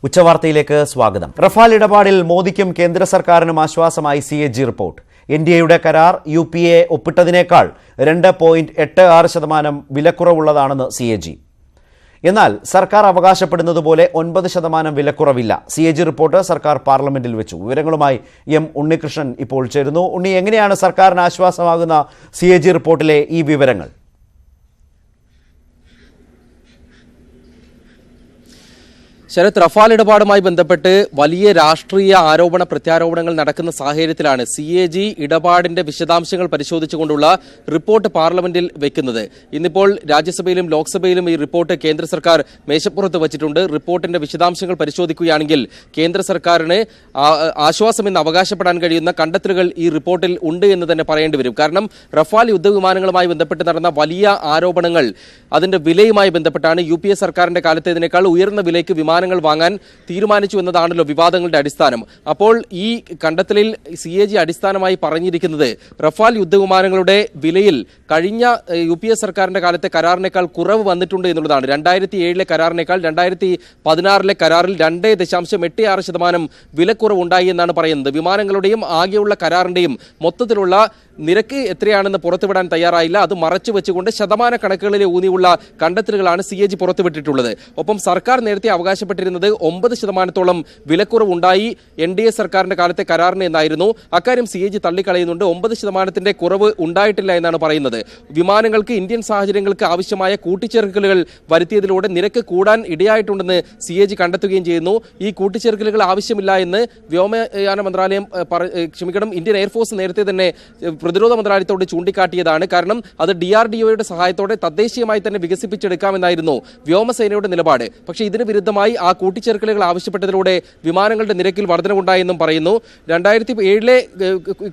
ഉച്ചവാർത്തയിലേക്ക് സ്വാഗതം. റഫാൽ ഇടപാടിൽ മോദിക്കും കേന്ദ്ര സർക്കാരിനും ആശ്വാസമായി CAG റിപ്പോർട്ട്. NDAയുടെ കരാർ UPA ഒപ്പിട്ടതിനേക്കാൾ 2.86% വിലക്കുറവുള്ളതാണെന്ന് CAG. എന്നാൽ സർക്കാർ അവകാശപ്പെടുന്നതുപോലെ 9% വിലക്കുറവില്ല. CAG റിപ്പോർട്ട് സർക്കാർ പാർലമെന്റിൽ വെച്ചു. വിവരങ്ങളുമായി M ഉണ്ണികൃഷ്ണൻ ഇപ്പോൾ ചേരുന്നു. ഉണ്ണി, എങ്ങനെയാണ് സർക്കാരിന് ആശ്വാസമാകുന്ന CAG റിപ്പോർട്ടിലെ ഈ വിവരങ്ങൾ? ശരത്, റഫാൽ ഇടപാടുമായി ബന്ധപ്പെട്ട് വലിയ രാഷ്ട്രീയ ആരോപണ പ്രത്യാരോപണങ്ങൾ നടക്കുന്ന സാഹചര്യത്തിലാണ് CAG ഇടപാടിന്റെ വിശദാംശങ്ങൾ പരിശോധിച്ചുകൊണ്ടുള്ള റിപ്പോർട്ട് പാർലമെന്റിൽ വെക്കുന്നത്. ഇന്നിപ്പോൾ രാജ്യസഭയിലും ലോക്സഭയിലും ഈ റിപ്പോർട്ട് കേന്ദ്ര സർക്കാർ മേശപ്പുറത്ത് വച്ചിട്ടുണ്ട്. റിപ്പോർട്ടിന്റെ വിശദാംശങ്ങൾ പരിശോധിക്കുകയാണെങ്കിൽ കേന്ദ്ര സർക്കാരിന് ആശ്വാസമെന്ന് അവകാശപ്പെടാൻ കഴിയുന്ന കണ്ടെത്തലുകൾ ഈ റിപ്പോർട്ടിൽ ഉണ്ട് എന്ന് തന്നെ പറയേണ്ടി വരും. കാരണം റഫാൽ യുദ്ധവിമാനങ്ങളുമായി ബന്ധപ്പെട്ട് നടന്ന വലിയ ആരോപണങ്ങൾ അതിന്റെ വിലയുമായി ബന്ധപ്പെട്ടാണ്. UPA സർക്കാരിന്റെ കാലത്തേതിനേക്കാൾ ഉയർന്ന വിലയ്ക്ക് വിമാനങ്ങൾ വാങ്ങാൻ തീരുമാനിച്ചു എന്നതാണല്ലോ വിവാദങ്ങളുടെ അടിസ്ഥാനം. അപ്പോൾ ഈ കണ്ടെത്തലിൽ CAG അടിസ്ഥാനമായി പറഞ്ഞിരിക്കുന്നത് റഫാൽ യുദ്ധവിമാനങ്ങളുടെ വിലയിൽ കഴിഞ്ഞ UPA സർക്കാരിന്റെ കാലത്തെ കരാറിനേക്കാൾ കുറവ് വന്നിട്ടുണ്ട് എന്നുള്ളതാണ്. 2007 കരാറിനേക്കാൾ 2016 കരാറിൽ 2.86% വിലക്കുറവുണ്ടായി എന്നാണ് പറയുന്നത്. വിമാനങ്ങളുടെയും ആകെയുള്ള കരാറിന്റെയും മൊത്തത്തിലുള്ള നിരക്ക് എത്രയാണെന്ന് പുറത്തുവിടാൻ തയ്യാറായില്ല. അത് മറച്ചു വെച്ചുകൊണ്ട് ശതമാന കണക്കുകളിലെ ഊന്നിയുള്ള കണ്ടെത്തലുകളാണ് CAG പുറത്തുവിട്ടിട്ടുള്ളത്. ഒപ്പം സർക്കാർ നേരത്തെ അവകാശപ്പെട്ടിരുന്നത് 9% വിലക്കുറവുണ്ടായി NDA സർക്കാരിന്റെ കാലത്തെ കരാറിന് എന്നായിരുന്നു. അക്കാര്യം CAG തള്ളിക്കളയുന്നുണ്ട്. 9% കുറവ് ഉണ്ടായിട്ടില്ല എന്നാണ് പറയുന്നത്. വിമാനങ്ങൾക്ക് ഇന്ത്യൻ സാഹചര്യങ്ങൾക്ക് ആവശ്യമായ കൂട്ടിച്ചേർക്കലുകൾ വരുത്തിയതിലൂടെ നിരക്ക് കൂടാൻ ഇടയായിട്ടുണ്ടെന്ന് CAG കണ്ടെത്തുകയും ചെയ്യുന്നു. ഈ കൂട്ടിച്ചേർക്കലുകൾ ആവശ്യമില്ല എന്ന് വ്യോമയാന മന്ത്രാലയം ഇന്ത്യൻ എയർഫോഴ്സ് നേരത്തെ തന്നെ പ്രതിരോധ മന്ത്രാലയത്തോട് ചൂണ്ടിക്കാട്ടിയതാണ്. കാരണം അത് DRDOയുടെ സഹായത്തോടെ തദ്ദേശീയമായി തന്നെ വികസിപ്പിച്ചെടുക്കാമെന്നായിരുന്നു വ്യോമസേനയുടെ നിലപാട്. പക്ഷേ ഇതിന് വിരുദ്ധമായി ആ കൂട്ടിച്ചേർക്കലുകൾ ആവശ്യപ്പെട്ടതിലൂടെ വിമാനങ്ങളുടെ നിരക്കിൽ വർധനവുണ്ടായെന്നും പറയുന്നു. 2007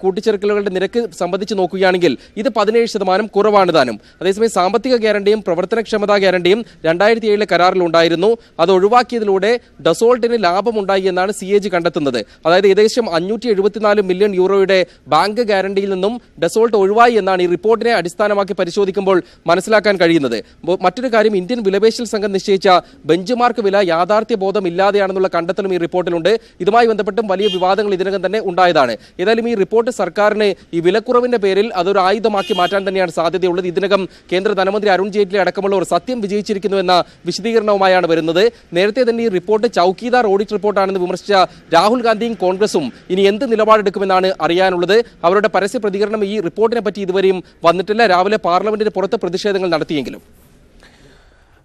കൂട്ടിച്ചേർക്കലുകളുടെ നിരക്ക് സംബന്ധിച്ച് നോക്കുകയാണെങ്കിൽ ഇത് 17% കുറവാണ് താനും. അതേസമയം സാമ്പത്തിക ഗ്യാരണ്ടിയും പ്രവർത്തനക്ഷമതാ ഗ്യാരണ്ടിയും 2007 കരാറിലുണ്ടായിരുന്നു. അത് ഒഴിവാക്കിയതിലൂടെ ഡസോൾട്ടിന് ലാഭമുണ്ടായി എന്നാണ് CAG കണ്ടെത്തുന്നത്. അതായത് ഏകദേശം 574 മില്യൺ യൂറോയുടെ ബാങ്ക് ഗ്യാരണ്ടിയിൽ നിന്നും ഡസോൾട്ട് ഒഴിവായി എന്നാണ് ഈ റിപ്പോർട്ടിനെ അടിസ്ഥാനമാക്കി പരിശോധിക്കുമ്പോൾ മനസ്സിലാക്കാൻ കഴിയുന്നത്. മറ്റൊരു കാര്യം, ഇന്ത്യൻ വിലപേശൽ സംഘം നിശ്ചയിച്ച ബെഞ്ച് മാർക്ക് വില യാഥാർത്ഥ്യ ബോധമില്ലാതെയാണെന്നുള്ള കണ്ടെത്തലും ഈ റിപ്പോർട്ടിലുണ്ട്. ഇതുമായി ബന്ധപ്പെട്ടും വലിയ വിവാദങ്ങൾ ഇതിനകം തന്നെ ഉണ്ടായതാണ്. ഏതായാലും ഈ റിപ്പോർട്ട് സർക്കാരിന് ഈ വിലക്കുറവിന്റെ പേരിൽ അതൊരു ആയുധമാക്കി മാറ്റാൻ തന്നെയാണ് സാധ്യതയുള്ളത്. ഇതിനകം കേന്ദ്ര ധനമന്ത്രി അരുൺ ജെയ്റ്റ്ലി അടക്കമുള്ളവർ സത്യം വിജയിച്ചിരിക്കുന്നു എന്ന വിശദീകരണവുമായാണ് വരുന്നത്. നേരത്തെ തന്നെ ഈ റിപ്പോർട്ട് ചൌക്കീദാർ ഓഡിറ്റ് റിപ്പോർട്ടാണെന്ന് വിമർശിച്ച രാഹുൽ ഗാന്ധിയും കോൺഗ്രസും ഇനി എന്ത് നിലപാടെടുക്കുമെന്നാണ് അറിയാനുള്ളത്. അവരുടെ പരസ്യ പ്രതികരണം ഈ റിപ്പോർട്ടിനെ പറ്റി ഇതുവരെയും വന്നിട്ടില്ല. രാവിലെ പാർലമെന്റിന് പുറത്ത് പ്രതിഷേധങ്ങൾ നടത്തിയെങ്കിലും.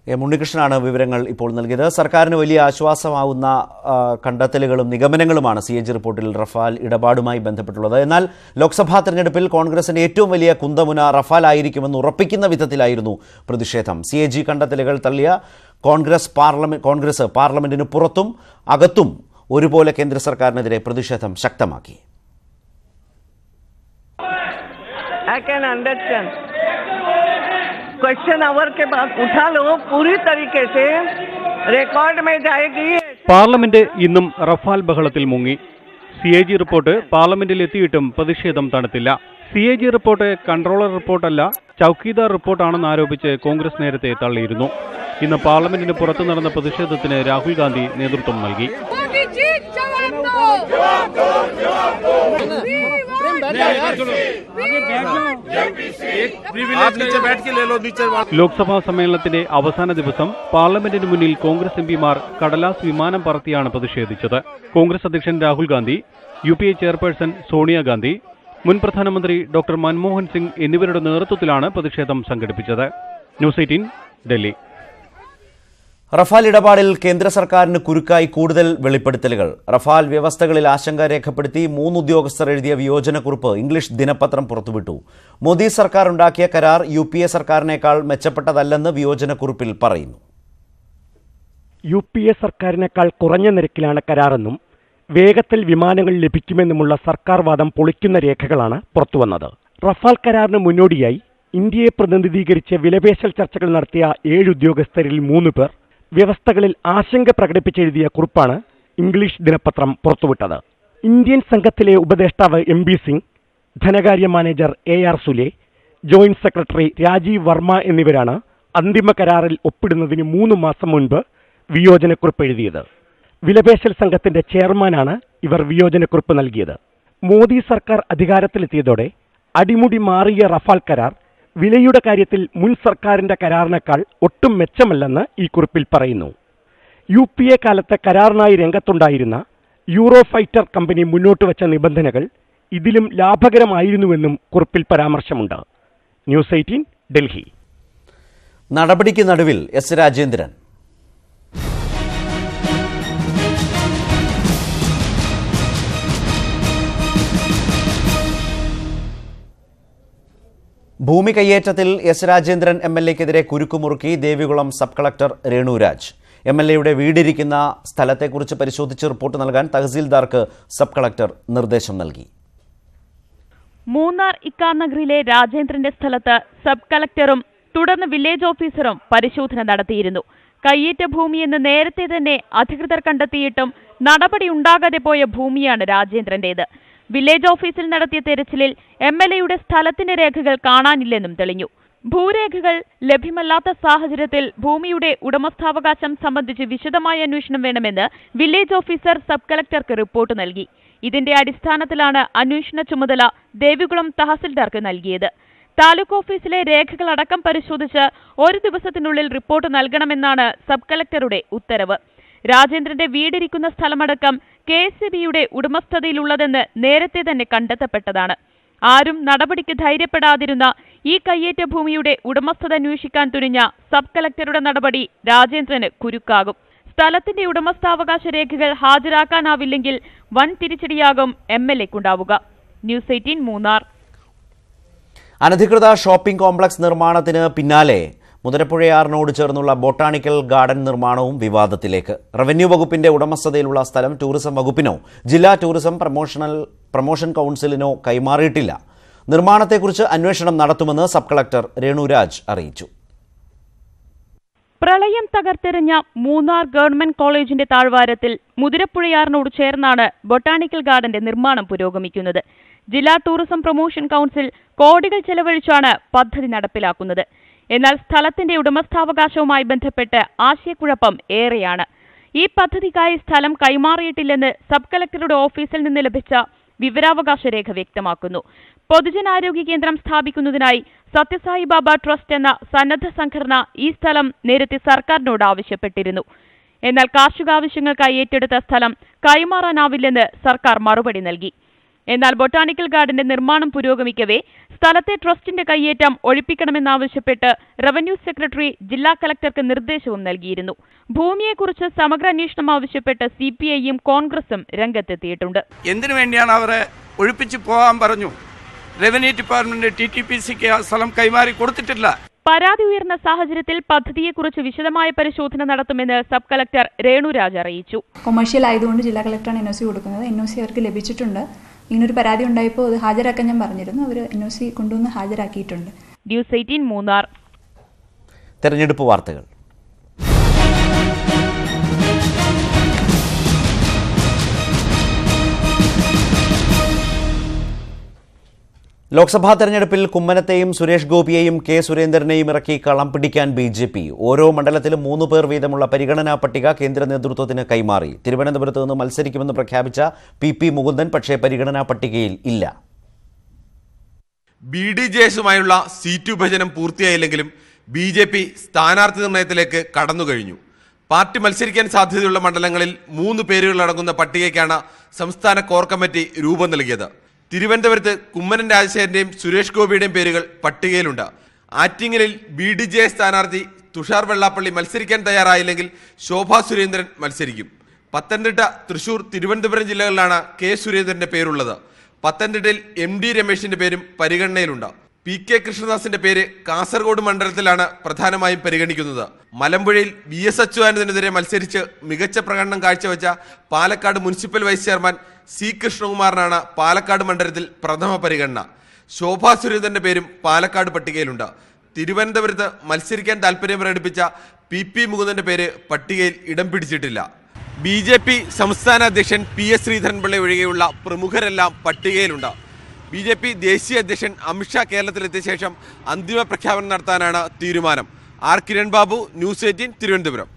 ഉണ്ണികൃഷ്ണനാണ് വിവരങ്ങൾ ഇപ്പോൾ നൽകിയത്. സർക്കാരിന് വലിയ ആശ്വാസമാവുന്ന കണ്ടെത്തലുകളും നിഗമനങ്ങളുമാണ് CAG റിപ്പോർട്ടിൽ റഫാൽ ഇടപാടുമായി ബന്ധപ്പെട്ടുള്ളത്. എന്നാൽ ലോക്സഭാ തെരഞ്ഞെടുപ്പിൽ കോൺഗ്രസിന്റെ ഏറ്റവും വലിയ കുന്തമുന റഫാൽ ആയിരിക്കുമെന്ന് ഉറപ്പിക്കുന്ന വിധത്തിലായിരുന്നു പ്രതിഷേധം. CAG കണ്ടെത്തലുകൾ തള്ളിയ കോൺഗ്രസ് പാർലമെന്റിന് പുറത്തും അകത്തും ഒരുപോലെ കേന്ദ്ര സർക്കാരിനെതിരെ പ്രതിഷേധം ശക്തമാക്കി. I can understand. Question hour के बाद उठा लो, पूरी तरीके से रिकॉर्ड में जाएगी. പാർലമെന്റ് ഇന്നും റഫാൽ ബഹളത്തിൽ മുങ്ങി. CAG റിപ്പോർട്ട് പാർലമെന്റിൽ എത്തിയിട്ടും പ്രതിഷേധം തണുത്തില്ല. CAG റിപ്പോർട്ട് കൺട്രോളർ റിപ്പോർട്ടല്ല, ചൌക്കീദാർ റിപ്പോർട്ടാണെന്ന് ആരോപിച്ച് കോൺഗ്രസ് നേരത്തെ തള്ളിയിരുന്നു. ഇന്ന് പാർലമെന്റിന് പുറത്തു നടന്ന പ്രതിഷേധത്തിന് രാഹുൽ ഗാന്ധി നേതൃത്വം നൽകി. ലോക്സഭാ സമ്മേളനത്തിന്റെ അവസാന ദിവസം പാർലമെന്റിന് മുന്നിൽ കോൺഗ്രസ് MPമാർ കടലാസ് വിമാനം പറത്തിയാണ് പ്രതിഷേധിച്ചത്. കോൺഗ്രസ് അധ്യക്ഷൻ രാഹുൽ ഗാന്ധി, UPA ചെയർപേഴ്സൺ സോണിയാഗാന്ധി, മുൻ പ്രധാനമന്ത്രി ഡോക്ടർ മൻമോഹൻ സിംഗ് എന്നിവരുടെ നേതൃത്വത്തിലാണ് പ്രതിഷേധം സംഘടിപ്പിച്ചത്. ന്യൂസ് 18 ഡൽഹി. റഫാൽ ഇടപാടിൽ കേന്ദ്ര സർക്കാരിന് കുരുക്കായി കൂടുതൽ വെളിപ്പെടുത്തലുകൾ. റഫാൽ വ്യവസ്ഥകളിൽ ആശങ്ക രേഖപ്പെടുത്തി 3 ഉദ്യോഗസ്ഥർ എഴുതിയ വിയോജനക്കുറിപ്പ് ഇംഗ്ലീഷ് ദിനപത്രം പുറത്തുവിട്ടു. മോദി സർക്കാർ ഉണ്ടാക്കിയ കരാർ UPA സർക്കാരിനേക്കാൾ മെച്ചപ്പെട്ടതല്ലെന്ന് വിയോജനക്കുറിപ്പിൽ പറയുന്നു. UPA സർക്കാരിനേക്കാൾ കുറഞ്ഞ നിരക്കിലാണ് കരാറെന്നും വേഗത്തിൽ വിമാനങ്ങൾ ലഭിക്കുമെന്നുമുള്ള സർക്കാർ വാദം പൊളിക്കുന്ന രേഖകളാണ് പുറത്തുവന്നത്. റഫാൽ കരാറിന് മുന്നോടിയായി ഇന്ത്യയെ പ്രതിനിധീകരിച്ച് വിലപേശൽ ചർച്ചകൾ നടത്തിയ 7 ഉദ്യോഗസ്ഥരിൽ 3 പേർ വ്യവസ്ഥകളിൽ ആശങ്ക പ്രകടിപ്പിച്ചെഴുതിയ കുറിപ്പാണ് ഇംഗ്ലീഷ് ദിനപത്രം പുറത്തുവിട്ടത്. ഇന്ത്യൻ സംഘത്തിലെ ഉപദേഷ്ടാവ് MB സിംഗ്, ധനകാര്യ manager AR Sule, joint secretary Rajeev Varma എന്നിവരാണ് അന്തിമ കരാറിൽ ഒപ്പിടുന്നതിന് 3 മാസം മുൻപ് വിയോജനക്കുറിപ്പ് എഴുതിയത്. വിലപേശൽ സംഘത്തിന്റെ ചെയർമാനാണ് ഇവർ വിയോജനക്കുറിപ്പ് നൽകിയത്. മോദി സർക്കാർ അധികാരത്തിലെത്തിയതോടെ അടിമുടി മാറിയ റഫാൽ കരാർ വിലയുടെ കാര്യത്തിൽ മുൻ സർക്കാരിന്റെ കരാറിനേക്കാൾ ഒട്ടും മെച്ചമല്ലെന്ന് ഈ കുറിപ്പിൽ പറയുന്നു. UPA കാലത്ത് കരാറിനായി രംഗത്തുണ്ടായിരുന്ന യൂറോഫൈറ്റർ കമ്പനി മുന്നോട്ട് വെച്ച നിബന്ധനകൾ ഇതിലും ലാഭകരമായിരുന്നുവെന്നും കുറിപ്പിൽ പരാമർശമുണ്ട്. ന്യൂസ് 18 ഡൽഹി. നടപടിക്ക് നടുവിൽ എസ് രാജേന്ദ്രൻ. ഭൂമി കയ്യേറ്റത്തിൽ എസ് രാജേന്ദ്രൻ MLA-ക്കെതിരെ കുരുക്കുമുറുക്കി ദേവികുളം സബ് കളക്ടർ രേണുരാജ്. MLA-യുടെ വീടിരിക്കുന്ന സ്ഥലത്തെക്കുറിച്ച് പരിശോധിച്ച് റിപ്പോർട്ട് നൽകാൻ തഹസീൽദാർക്ക് സബ് കളക്ടർ നിർദ്ദേശം നൽകി. മൂന്നാർ ഇക്കാനഗറിലെ രാജേന്ദ്രന്റെ സ്ഥലത്ത് സബ് കളക്ടറും തുടർന്ന് വില്ലേജ് ഓഫീസറും പരിശോധന നടത്തിയിരുന്നു. കയ്യേറ്റ ഭൂമിയെന്ന് നേരത്തെ തന്നെ അധികൃതർ കണ്ടെത്തിയിട്ടും നടപടി ഉണ്ടാകാതെ പോയ ഭൂമിയാണ് രാജേന്ദ്രന്റേത്. വില്ലേജ് ഓഫീസിൽ നടത്തിയ തെരച്ചിലിൽ MLA-യുടെ സ്ഥലത്തിന്റെ രേഖകൾ കാണാനില്ലെന്നും തെളിഞ്ഞു. ഭൂരേഖകൾ ലഭ്യമല്ലാത്ത സാഹചര്യത്തിൽ ഭൂമിയുടെ ഉടമസ്ഥാവകാശം സംബന്ധിച്ച് വിശദമായ അന്വേഷണം വേണമെന്ന് വില്ലേജ് ഓഫീസർ സബ് കളക്ടർക്ക് റിപ്പോർട്ട് നൽകി. ഇതിന്റെ അടിസ്ഥാനത്തിലാണ് അന്വേഷണ ചുമതല ദേവികുളം തഹസിൽദാർക്ക് നൽകിയത്. താലൂക്ക് ഓഫീസിലെ രേഖകളടക്കം പരിശോധിച്ച് ഒരു ദിവസത്തിനുള്ളിൽ റിപ്പോർട്ട് നൽകണമെന്നാണ് സബ് കളക്ടറുടെ ഉത്തരവ്. രാജേന്ദ്രന്റെ വീടിരിക്കുന്ന സ്ഥലമടക്കം KSCB-യുടെ ഉടമസ്ഥതയിലുള്ളതെന്ന് നേരത്തെ തന്നെ കണ്ടെത്തപ്പെട്ടതാണ്. ആരും നടപടിക്ക് ധൈര്യപ്പെടാതിരുന്ന ഈ കയ്യേറ്റ ഭൂമിയുടെ ഉടമസ്ഥത അന്വേഷിക്കാൻ തുനിഞ്ഞ സബ് കളക്ടറുടെ നടപടി രാജേന്ദ്രന് കുരുക്കാകും. സ്ഥലത്തിന്റെ ഉടമസ്ഥാവകാശ രേഖകൾ ഹാജരാക്കാനാവില്ലെങ്കിൽ വൻ തിരിച്ചടിയാകും MLA-ക്കുണ്ടാവുക. ന്യൂസ് 18 മൂന്നാർ. അനധികൃത ഷോപ്പിംഗ് കോംപ്ലക്സ് നിർമ്മാണത്തിന് പിന്നാലെ മുതിരപ്പുഴയാറിനോട് ചേർന്നുള്ള ബൊട്ടാണിക്കൽ ഗാർഡൻ നിർമ്മാണവും വിവാദത്തിലേക്ക്. റവന്യൂ വകുപ്പിന്റെ ഉടമസ്ഥതയിലുള്ള സ്ഥലം ടൂറിസം വകുപ്പിനോ ജില്ലാ ടൂറിസം പ്രൊമോഷൻ കൗൺസിലിനോ കൈമാറിയിട്ടില്ല. നിർമ്മാണത്തെക്കുറിച്ച് അന്വേഷണം നടത്തുമെന്ന് സബ് കളക്ടർ രേണുരാജ് അറിയിച്ചു. പ്രളയം തകർത്തെറിഞ്ഞ മൂന്നാർ ഗവൺമെന്റ് കോളേജിന്റെ താഴ്വാരത്തിൽ മുതിരപ്പുഴയാറിനോട് ചേർന്നാണ് ബൊട്ടാണിക്കൽ ഗാർഡന്റെ നിർമ്മാണം പുരോഗമിക്കുന്നത്. ജില്ലാ ടൂറിസം പ്രൊമോഷൻ കൗൺസിൽ കോടികൾ ചെലവഴിച്ചാണ് പദ്ധതി നടപ്പിലാക്കുന്നത്. എന്നാൽ സ്ഥലത്തിന്റെ ഉടമസ്ഥാവകാശവുമായി ബന്ധപ്പെട്ട് ആശയക്കുഴപ്പം ഏറെയാണ്. ഈ പദ്ധതിക്കായി സ്ഥലം കൈമാറിയിട്ടില്ലെന്ന് സബ് കളക്ടറുടെ ഓഫീസിൽ നിന്ന് ലഭിച്ച വിവരാവകാശ രേഖ വ്യക്തമാക്കുന്നു. പൊതുജനാരോഗ്യ കേന്ദ്രം സ്ഥാപിക്കുന്നതിനായി സത്യസായി ബാബ ട്രസ്റ്റ് എന്ന സന്നദ്ധ സംഘടന ഈ സ്ഥലം നേരത്തെ സർക്കാരിനോട് ആവശ്യപ്പെട്ടിരുന്നു. എന്നാൽ കാർഷികാവശ്യങ്ങൾക്കായി ഏറ്റെടുത്ത സ്ഥലം കൈമാറാനാവില്ലെന്ന് സർക്കാർ മറുപടി നൽകി. എന്നാൽ ബൊട്ടാണിക്കൽ ഗാർഡന്റെ നിർമ്മാണം പുരോഗമിക്കവേ സ്ഥലത്തെ ട്രസ്റ്റിന്റെ കയ്യേറ്റം ഒഴിപ്പിക്കണമെന്നാവശ്യപ്പെട്ട് റവന്യൂ സെക്രട്ടറി ജില്ലാ കളക്ടർക്ക് നിർദ്ദേശവും നൽകിയിരുന്നു. ഭൂമിയെക്കുറിച്ച് സമഗ്ര അന്വേഷണം ആവശ്യപ്പെട്ട് CPI-യും കോൺഗ്രസും രംഗത്തെത്തിയിട്ടുണ്ട്. എന്തിനു വേണ്ടിയാണ് അവരെ ഒഴിപ്പിച്ചു പോകാൻ പറഞ്ഞു? റവന്യൂ ഡിപ്പാർട്ട്മെന്റ് TTPC-ക്ക് ആ സ്ഥലം കൈമാറി കൊടുത്തിട്ടില്ല. പരാതി ഉയർന്ന സാഹചര്യത്തിൽ പദ്ധതിയെക്കുറിച്ച് വിശദമായ പരിശോധന നടത്തുമെന്ന് സബ് കളക്ടർ രേണുരാജ് അറിയിച്ചു. കൊമേഴ്ഷ്യൽ ആയതുകൊണ്ട് ജില്ലാ കളക്ടറാണ് NOC കൊടുക്കുന്നത്. NOC അവർക്ക് ലഭിച്ചിട്ടുണ്ട്. ഇങ്ങനൊരു പരാതി ഉണ്ടായപ്പോൾ അത് ഹാജരാക്കാൻ ഞാൻ പറഞ്ഞിരുന്നു. അവർ NOC കൊണ്ടുവന്ന് ഹാജരാക്കിയിട്ടുണ്ട്. ന്യൂസ് 18 മൂന്നാർ. തെരഞ്ഞെടുപ്പ് വാർത്തകൾ. ലോക്സഭാ തെരഞ്ഞെടുപ്പിൽ കുമ്മനത്തെയും സുരേഷ് ഗോപിയെയും K. സുരേന്ദ്രനെയും ഇറക്കി കളം പിടിക്കാൻ BJP. ഓരോ മണ്ഡലത്തിലും 3 പേർ വീതമുള്ള പരിഗണനാ പട്ടിക കേന്ദ്ര നേതൃത്വത്തിന് കൈമാറി. തിരുവനന്തപുരത്ത് നിന്ന് മത്സരിക്കുമെന്ന് പ്രഖ്യാപിച്ച PP മുകുന്ദൻ പക്ഷേ പരിഗണനാ പട്ടികയിൽ ഇല്ല. BDJസുമായുള്ള സീറ്റ് വിഭജനം പൂർത്തിയായില്ലെങ്കിലും BJP സ്ഥാനാർത്ഥി നിർണയത്തിലേക്ക് കടന്നുകഴിഞ്ഞു. പാർട്ടി മത്സരിക്കാൻ സാധ്യതയുള്ള മണ്ഡലങ്ങളിൽ 3 പേരുകളടങ്ങുന്ന പട്ടികയ്ക്കാണ് സംസ്ഥാന കോർ കമ്മിറ്റി രൂപം നൽകിയത്. തിരുവനന്തപുരത്ത് കുമ്മനം രാജശേഖരന്റെയും സുരേഷ് ഗോപിയുടെയും പേരുകൾ പട്ടികയിലുണ്ട്. ആറ്റിങ്ങലിൽ BDJ സ്ഥാനാർത്ഥി തുഷാർ വെള്ളാപ്പള്ളി മത്സരിക്കാൻ തയ്യാറായില്ലെങ്കിൽ ശോഭാ സുരേന്ദ്രൻ മത്സരിക്കും. പത്തനംതിട്ട, തൃശൂർ, തിരുവനന്തപുരം ജില്ലകളിലാണ് K. സുരേന്ദ്രന്റെ പേരുള്ളത്. പത്തനംതിട്ടയിൽ MD രമേശിന്റെ പേരും പരിഗണനയിലുണ്ട്. PK കൃഷ്ണദാസിന്റെ പേര് കാസർഗോഡ് മണ്ഡലത്തിലാണ് പ്രധാനമായും പരിഗണിക്കുന്നത്. മലമ്പുഴയിൽ VS അച്യുതാനന്ദനെതിരെ മത്സരിച്ച് മികച്ച പ്രകടനം കാഴ്ചവെച്ച Palakkad municipal vice chairman C. കൃഷ്ണകുമാറിനാണ് പാലക്കാട് മണ്ഡലത്തിൽ പ്രഥമ പരിഗണന. ശോഭാ സുരേന്ദ്രന്റെ പേരും പാലക്കാട് പട്ടികയിലുണ്ട്. തിരുവനന്തപുരത്ത് മത്സരിക്കാൻ താൽപര്യം പ്രകടിപ്പിച്ച PP മുകുന്ദന്റെ പേര് പട്ടികയിൽ ഇടം പിടിച്ചിട്ടില്ല. BJP സംസ്ഥാന അധ്യക്ഷൻ PS ശ്രീധരൻപിള്ള ഒഴികെയുള്ള പ്രമുഖരെല്ലാം പട്ടികയിലുണ്ട്. BJP ദേശീയ അധ്യക്ഷൻ അമിത്ഷാ കേരളത്തിലെത്തിയ ശേഷം അന്തിമ പ്രഖ്യാപനം നടത്താനാണ് തീരുമാനം. R. കിരൺ ബാബു, ന്യൂസ് 18 തിരുവനന്തപുരം.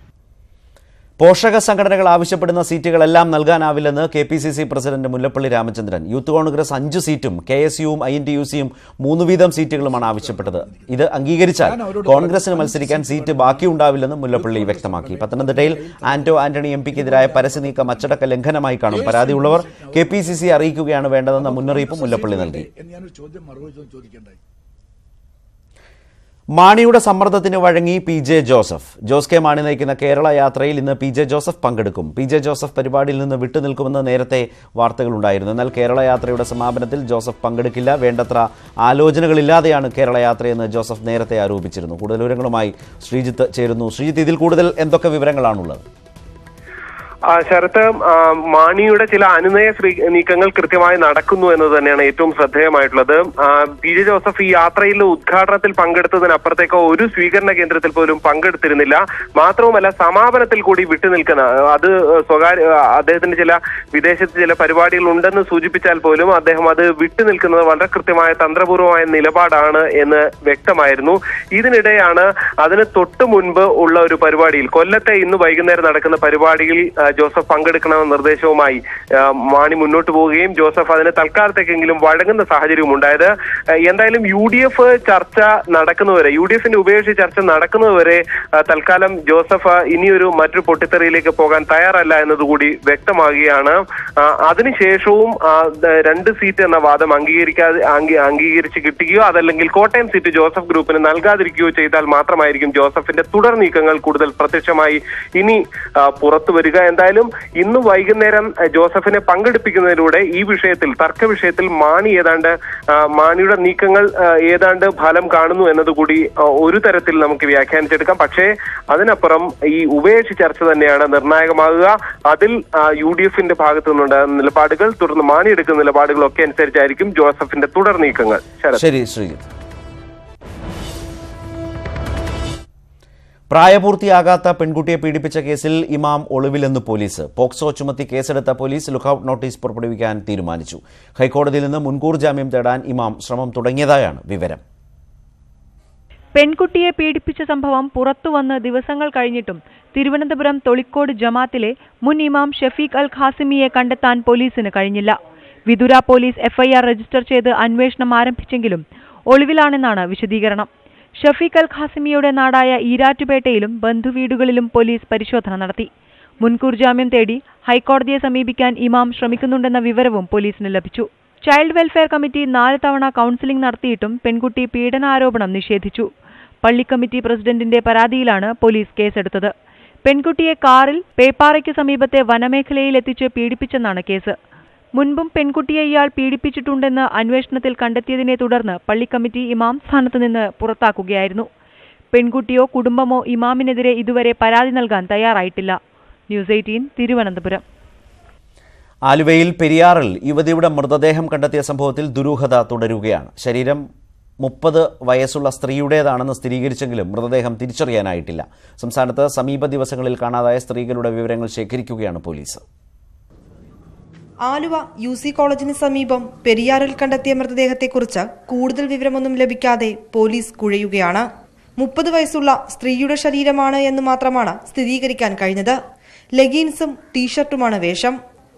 പോഷക സംഘടനകൾ ആവശ്യപ്പെടുന്ന സീറ്റുകളെല്ലാം നൽകാനാവില്ലെന്ന് KPCC president Mullappally Ramachandran. Youth Congress 5 സീറ്റും KSUവും INTUCയും 3 വീതം സീറ്റുകളുമാണ് ആവശ്യപ്പെട്ടത്. ഇത് അംഗീകരിച്ചാൽ കോൺഗ്രസിന് മത്സരിക്കാൻ സീറ്റ് ബാക്കിയുണ്ടാവില്ലെന്നും മുല്ലപ്പള്ളി വ്യക്തമാക്കി. പത്തനംതിട്ടയിൽ ആന്റോ ആന്റണി MPക്കെതിരായ പരസ്യനീക്കം അച്ചടക്ക ലംഘനമായി കാണും. പരാതിയുള്ളവർ KPCC അറിയിക്കുകയാണ് വേണ്ടതെന്ന മുന്നറിയിപ്പ് മുല്ലപ്പള്ളി നൽകി. മാണിയുടെ സമ്മർദ്ദത്തിന് വഴങ്ങി PJ Joseph. Jose K Mani നയിക്കുന്ന കേരള യാത്രയിൽ ഇന്ന് PJ ജോസഫ് പങ്കെടുക്കും. PJ ജോസഫ് പരിപാടിയിൽ നിന്ന് വിട്ടുനിൽക്കുമെന്ന് നേരത്തെ വാർത്തകളുണ്ടായിരുന്നു. എന്നാൽ കേരള യാത്രയുടെ സമാപനത്തിൽ ജോസഫ് പങ്കെടുക്കില്ല. വേണ്ടത്ര ആലോചനകളില്ലാതെയാണ് കേരള യാത്രയെന്ന് ജോസഫ് നേരത്തെ ആരോപിച്ചിരുന്നു. കൂടുതൽ വിവരങ്ങളുമായി ശ്രീജിത്ത് ചേരുന്നു. ശ്രീജിത്ത്, ഇതിൽ കൂടുതൽ എന്തൊക്കെ വിവരങ്ങളാണുള്ളത്? ശരത്ത്, മാണിയുടെ ചില അനുനയ നീക്കങ്ങൾ കൃത്യമായി നടക്കുന്നു എന്നത് തന്നെയാണ് ഏറ്റവും ശ്രദ്ധേയമായിട്ടുള്ളത്. PJ ജോസഫ് ഈ യാത്രയിലെ ഉദ്ഘാടനത്തിൽ പങ്കെടുത്തതിനപ്പുറത്തേക്ക് ഒരു സ്വീകരണ കേന്ദ്രത്തിൽ പോലും പങ്കെടുത്തിരുന്നില്ല. മാത്രവുമല്ല, സമാപനത്തിൽ കൂടി വിട്ടുനിൽക്കുന്ന അത് അദ്ദേഹത്തിന്റെ ചില വിദേശത്ത് ചില പരിപാടികൾ ഉണ്ടെന്ന് സൂചിപ്പിച്ചാൽ പോലും അദ്ദേഹം അത് വിട്ടുനിൽക്കുന്നത് വളരെ കൃത്യമായ തന്ത്രപൂർവമായ നിലപാടാണ് എന്ന് വ്യക്തമായിരുന്നു. ഇതിനിടെയാണ് അതിന് തൊട്ടു മുൻപ് ഉള്ള ഒരു പരിപാടിയിൽ, കൊല്ലത്തെ ഇന്ന് വൈകുന്നേരം നടക്കുന്ന പരിപാടിയിൽ ജോസഫ് പങ്കെടുക്കണമെന്ന നിർദ്ദേശവുമായി മാണി മുന്നോട്ട് പോവുകയും ജോസഫ് അതിന് തൽക്കാലത്തേക്കെങ്കിലും വഴങ്ങുന്ന സാഹചര്യവും ഉണ്ടായത്. എന്തായാലും UDF ചർച്ച നടക്കുന്നതുവരെ, UDFന്റെ ഉപേക്ഷിച്ച് ചർച്ച നടക്കുന്നതുവരെ തൽക്കാലം ജോസഫ് ഇനിയൊരു മറ്റൊരു പൊട്ടിത്തെറിയിലേക്ക് പോകാൻ തയ്യാറല്ല എന്നതുകൂടി വ്യക്തമാകുകയാണ്. അതിനുശേഷവും 2 സീറ്റ് എന്ന വാദം അംഗീകരിച്ച് കിട്ടുകയോ അതല്ലെങ്കിൽ കോട്ടയം സീറ്റ് ജോസഫ് ഗ്രൂപ്പിന് നൽകാതിരിക്കുകയോ ചെയ്താൽ മാത്രമായിരിക്കും ജോസഫിന്റെ തുടർ നീക്കങ്ങൾ കൂടുതൽ പ്രത്യക്ഷമായി ഇനി പുറത്തു വരിക. എന്തായാലും ഇന്ന് വൈകുന്നേരം ജോസഫിനെ പങ്കെടുപ്പിക്കുന്നതിലൂടെ ഈ വിഷയത്തിൽ, തർക്ക വിഷയത്തിൽ മാണിയുടെ നീക്കങ്ങൾ ഏതാണ്ട് ഫലം കാണുന്നു എന്നതുകൂടി ഒരു തരത്തിൽ നമുക്ക് വ്യാഖ്യാനിച്ചെടുക്കാം. പക്ഷേ അതിനപ്പുറം ഈ ഉഭയകക്ഷി ചർച്ച തന്നെയാണ് നിർണായകമാകുക. അതിൽ UDFന്റെ ഭാഗത്തു നിന്നുള്ള നിലപാടുകൾ, തുടർന്ന് മാണി എടുക്കുന്ന നിലപാടുകളൊക്കെ അനുസരിച്ചായിരിക്കും ജോസഫിന്റെ തുടർ നീക്കങ്ങൾ. ശരി ശ്രീജിത്ത്. പ്രായപൂർത്തിയാകാത്ത പെൺകുട്ടിയെ പീഡിപ്പിച്ച കേസിൽ ഇമാം ഒളിവിലെന്ന് പോലീസ്. പോക്സോ ചുമത്തി കേസെടുത്ത പോലീസ് ലുക്കൌട്ട് നോട്ടീസ് പുറപ്പെടുവിക്കാൻ തീരുമാനിച്ചു. ഹൈക്കോടതിയിൽ നിന്ന് മുൻകൂർ ജാമ്യം തേടാൻ ഇമാം ശ്രമം തുടങ്ങിയതായാണ് വിവരം. പെൺകുട്ടിയെ പീഡിപ്പിച്ച സംഭവം പുറത്തുവന്ന് ദിവസങ്ങൾ കഴിഞ്ഞിട്ടും തിരുവനന്തപുരം തൊളിക്കോട് ജമാത്തിലെ മുൻ ഇമാം ഷഫീഖ് അൽ ഖാസിമിയെ കണ്ടെത്താൻ പോലീസിന് കഴിഞ്ഞില്ല. വിതുര പോലീസ് FIR രജിസ്റ്റർ ചെയ്ത് അന്വേഷണം ആരംഭിച്ചെങ്കിലും ഒളിവിലാണെന്നാണ് വിശദീകരണം. ഷഫീഖ് അൽ ഖാസിമിയുടെ നാടായ ഈരാറ്റുപേട്ടയിലും ബന്ധുവീടുകളിലും പോലീസ് പരിശോധന നടത്തി. മുൻകൂർ ജാമ്യം തേടി ഹൈക്കോടതിയെ സമീപിക്കാൻ ഇമാം ശ്രമിക്കുന്നുണ്ടെന്ന വിവരവും പോലീസിന് ലഭിച്ചു. ചൈൽഡ് വെൽഫെയർ കമ്മിറ്റി 4 തവണ കൌൺസിലിംഗ് നടത്തിയിട്ടും പെൺകുട്ടി പീഡനാരോപണം നിഷേധിച്ചു. പള്ളി കമ്മിറ്റി പ്രസിഡന്റിന്റെ പരാതിയിലാണ് പോലീസ് കേസെടുത്തത്. പെൺകുട്ടിയെ കാറിൽ പേപ്പാറയ്ക്ക് സമീപത്തെ വനമേഖലയിൽ എത്തിച്ച് പീഡിപ്പിച്ചെന്നാണ് കേസ്. മുൻപും പെൺകുട്ടിയെ ഇയാൾ പീഡിപ്പിച്ചിട്ടുണ്ടെന്ന് അന്വേഷണത്തിൽ കണ്ടെത്തിയതിനെ തുടർന്ന് പള്ളി കമ്മിറ്റി ഇമാം സ്ഥാനത്ത് നിന്ന് പുറത്താക്കുകയായിരുന്നു. പെൺകുട്ടിയോ കുടുംബമോ ഇമാമിനെതിരെ ഇതുവരെ പരാതി നൽകാൻ തയ്യാറായിട്ടില്ല. ന്യൂസ് 18 തിരുവനന്തപുരം. ആലുവയിൽ പെരിയാറിൽ യുവതിയുടെ മൃതദേഹം കണ്ടെത്തിയ സംഭവത്തിൽ ദുരൂഹത തുടരുകയാണ്. ശരീരം 30 വയസ്സുള്ള സ്ത്രീയുടേതാണെന്ന് സ്ഥിരീകരിച്ചെങ്കിലും മൃതദേഹം തിരിച്ചറിയാനായിട്ടില്ല. സംസ്ഥാനത്ത് സമീപ ദിവസങ്ങളിൽ കാണാതായ സ്ത്രീകളുടെ വിവരങ്ങൾ ശേഖരിക്കുകയാണ് പോലീസ്. ആലുവ UC കോളേജിന് സമീപം പെരിയാറിൽ കണ്ടെത്തിയ മൃതദേഹത്തെക്കുറിച്ച് കൂടുതൽ വിവരമൊന്നും ലഭിക്കാതെ പോലീസ് കുഴയുകയാണ്. 30 വയസ്സുള്ള സ്ത്രീയുടെ ശരീരമാണ് എന്ന് മാത്രമാണ് സ്ഥിരീകരിക്കാൻ കഴിഞ്ഞത്. ലെഗിൻസും ടീഷർട്ടുമാണ് വേഷം.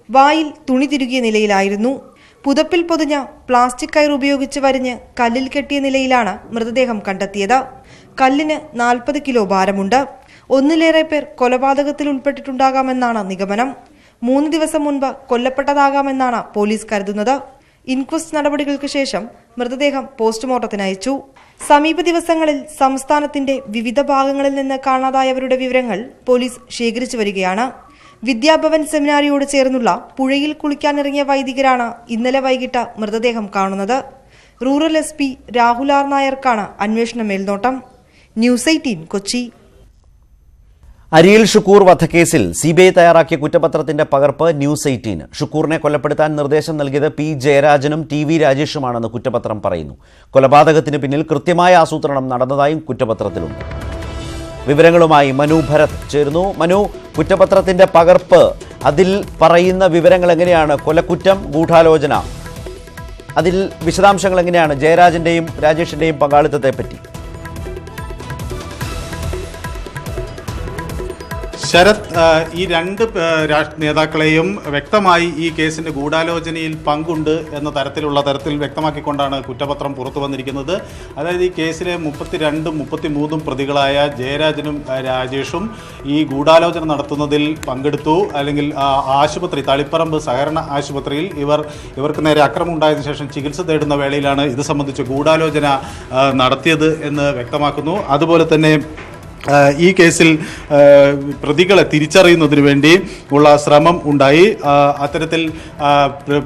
വായിൽ തുണി തിരുകിയ നിലയിലായിരുന്നു. പുതപ്പിൽ പൊതിഞ്ഞ പ്ലാസ്റ്റിക് കയർ ഉപയോഗിച്ച് വരിഞ്ഞ് കല്ലിൽ കെട്ടിയ നിലയിലാണ് മൃതദേഹം കണ്ടെത്തിയത്. കല്ലിന് 40 കിലോ ഭാരമുണ്ട്. ഒന്നിലേറെ പേർ കൊലപാതകത്തിൽ ഉൾപ്പെട്ടിട്ടുണ്ടാകാമെന്നാണ് നിഗമനം. 3 ദിവസം മുൻപ് കൊല്ലപ്പെട്ടതാകാമെന്നാണ് പോലീസ് കരുതുന്നത്. ഇൻക്വസ്റ്റ് നടപടികൾക്ക് ശേഷം മൃതദേഹം പോസ്റ്റ്മോർട്ടത്തിന് അയച്ചു. സമീപ ദിവസങ്ങളിൽ സംസ്ഥാനത്തിന്റെ വിവിധ ഭാഗങ്ങളിൽ നിന്ന് കാണാതായവരുടെ വിവരങ്ങൾ പോലീസ് ശേഖരിച്ചു വരികയാണ്. വിദ്യാഭവൻ സെമിനാരിയോട് ചേർന്നുള്ള പുഴയിൽ കുളിക്കാനിറങ്ങിയ വൈദികരാണ് ഇന്നലെ വൈകിട്ട് മൃതദേഹം കാണുന്നത്. Rural SP Rahul R. നായർക്കാണ് അന്വേഷണ മേൽനോട്ടം. ന്യൂസ് 18 കൊച്ചി. അരിയിൽ ഷുക്കൂർ വധക്കേസിൽ CBI തയ്യാറാക്കിയ കുറ്റപത്രത്തിന്റെ പകർപ്പ് ന്യൂസ് 18. ഷുക്കൂറിനെ കൊലപ്പെടുത്താൻ നിർദ്ദേശം നൽകിയത് P. ജയരാജനും TV രാജേഷുമാണെന്ന് കുറ്റപത്രം പറയുന്നു. കൊലപാതകത്തിന് പിന്നിൽ കൃത്യമായ ആസൂത്രണം നടന്നതായും കുറ്റപത്രത്തിലുണ്ട്. വിവരങ്ങളുമായി മനു ഭരത് ചേരുന്നു. മനു, കുറ്റപത്രത്തിന്റെ പകർപ്പ്, അതിൽ പറയുന്ന വിവരങ്ങൾ എങ്ങനെയാണ്? കൊലക്കുറ്റം, ഗൂഢാലോചന, അതിൽ വിശദാംശങ്ങൾ എങ്ങനെയാണ്? ജയരാജന്റെയും രാജേഷിന്റെയും പങ്കാളിത്തത്തെ പറ്റി. ശരത്, ഈ രണ്ട് നേതാക്കളെയും വ്യക്തമായി ഈ കേസിന്റെ ഗൂഢാലോചനയിൽ പങ്കുണ്ട് എന്ന തരത്തിൽ വ്യക്തമാക്കിക്കൊണ്ടാണ് കുറ്റപത്രം പുറത്തു വന്നിരിക്കുന്നത്. അതായത് ഈ കേസിലെ 32ഉം 33ഉം പ്രതികളായ ജയരാജനും രാജേഷും ഈ ഗൂഢാലോചന നടത്തുന്നതിൽ പങ്കെടുത്തു. അല്ലെങ്കിൽ ആശുപത്രി, തളിപ്പറമ്പ് സഹകരണ ആശുപത്രിയിൽ ഇവർക്ക് നേരെ അക്രമം ഉണ്ടായതിനു ശേഷം ചികിത്സ തേടുന്ന വേളയിലാണ് ഇത് സംബന്ധിച്ച് ഗൂഢാലോചന നടത്തിയത് എന്ന് വ്യക്തമാക്കുന്നു. അതുപോലെ തന്നെ ഈ കേസിൽ പ്രതികളെ തിരിച്ചറിയുന്നതിന് വേണ്ടി ഉള്ള ശ്രമം ഉണ്ടായി. അത്തരത്തിൽ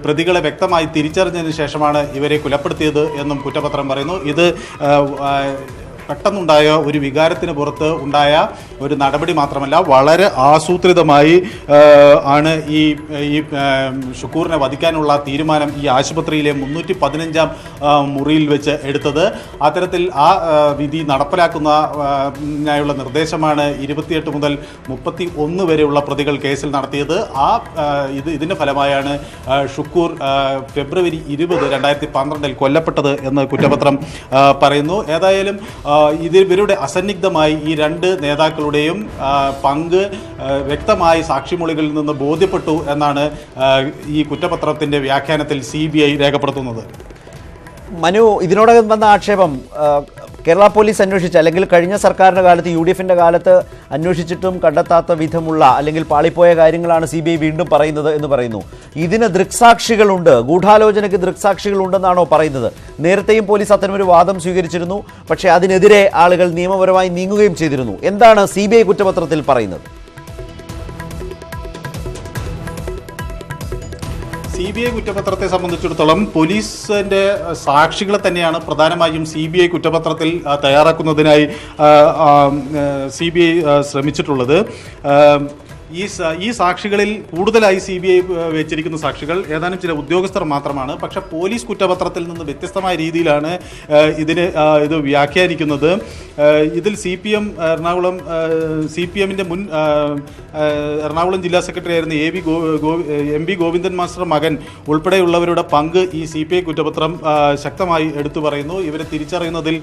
പ്രതികളെ വ്യക്തമായി തിരിച്ചറിഞ്ഞതിന് ശേഷമാണ് ഇവരെ കൊലപ്പെടുത്തിയത് എന്നും കുറ്റപത്രം പറയുന്നു. ഇത് പെട്ടെന്നുണ്ടായ ഒരു വികാരത്തിന് പുറത്ത് ഉണ്ടായ ഒരു നടപടി മാത്രമല്ല, വളരെ ആസൂത്രിതമായി ആണ് ഈ ഷുക്കൂറിനെ വധിക്കാനുള്ള തീരുമാനം ഈ ആശുപത്രിയിലെ 315-ാം മുറിയിൽ വെച്ച് എടുത്തത്. അത്തരത്തിൽ ആ വിധി നടപ്പിലാക്കുന്നതിനായുള്ള നിർദ്ദേശമാണ് 28 മുതൽ 31 വരെയുള്ള പ്രതികൾ കേസിൽ നടത്തിയത്. ഇതിന്റെ ഫലമായാണ് ഷുക്കൂർ ഫെബ്രുവരി 20, 2012 കൊല്ലപ്പെട്ടത് എന്ന് കുറ്റപത്രം പറയുന്നു. ഏതായാലും ഇവരുടെ അസന്നിഗ്ധമായി ഈ രണ്ട് നേതാക്കളുടെയും പങ്ക് വ്യക്തമായി സാക്ഷിമൊഴികളിൽ നിന്ന് ബോധ്യപ്പെട്ടു എന്നാണ് ഈ കുറ്റപത്രത്തിന്റെ വ്യാഖ്യാനത്തിൽ CBI രേഖപ്പെടുത്തുന്നത്. മനു, ഇതിനോടകം വന്ന ആക്ഷേപം കേരള പോലീസ് അന്വേഷിച്ച, അല്ലെങ്കിൽ കഴിഞ്ഞ സർക്കാരിൻ്റെ കാലത്ത് UDFന്റെ കാലത്ത് അന്വേഷിച്ചിട്ടും കണ്ടെത്താത്ത വിധമുള്ള അല്ലെങ്കിൽ പാളിപ്പോയ കാര്യങ്ങളാണ് CBI വീണ്ടും പറയുന്നത് എന്ന് പറയുന്നു. ഇതിന് ദൃക്സാക്ഷികളുണ്ട്, ഗൂഢാലോചനയ്ക്ക് ദൃക്സാക്ഷികളുണ്ടെന്നാണോ പറയുന്നത്? നേരത്തെയും പോലീസ് അത്തരമൊരു വാദം സ്വീകരിച്ചിരുന്നു, പക്ഷേ അതിനെതിരെ ആളുകൾ നിയമപരമായി നീങ്ങുകയും ചെയ്തിരുന്നു. എന്താണ് CBI കുറ്റപത്രത്തിൽ പറയുന്നത്? CBI കുറ്റപത്രത്തെ സംബന്ധിച്ചിടത്തോളം പോലീസിന്റെ സാക്ഷികളെ തന്നെയാണ് പ്രധാനമായും CBI കുറ്റപത്രത്തിൽ തയ്യാറാക്കുന്നതിനായി CBI ശ്രമിച്ചിട്ടുള്ളത്. ഈ സാക്ഷികളിൽ കൂടുതലായി CBI വെച്ചിരിക്കുന്ന സാക്ഷികൾ ഏതാനും ചില ഉദ്യോഗസ്ഥർ മാത്രമാണ്. പക്ഷേ പോലീസ് കുറ്റപത്രത്തിൽ നിന്ന് വ്യത്യസ്തമായ രീതിയിലാണ് ഇത് വ്യാഖ്യാനിക്കുന്നത്. ഇതിൽ CPMന്റെ മുൻ എറണാകുളം ജില്ലാ സെക്രട്ടറി ആയിരുന്ന MB ഗോവിന്ദൻ മാസ്റ്റർ മകൻ ഉൾപ്പെടെയുള്ളവരുടെ പങ്ക് ഈ CPI കുറ്റപത്രം ശക്തമായി എടുത്തു പറയുന്നു. ഇവരെ തിരിച്ചറിയുന്നതിൽ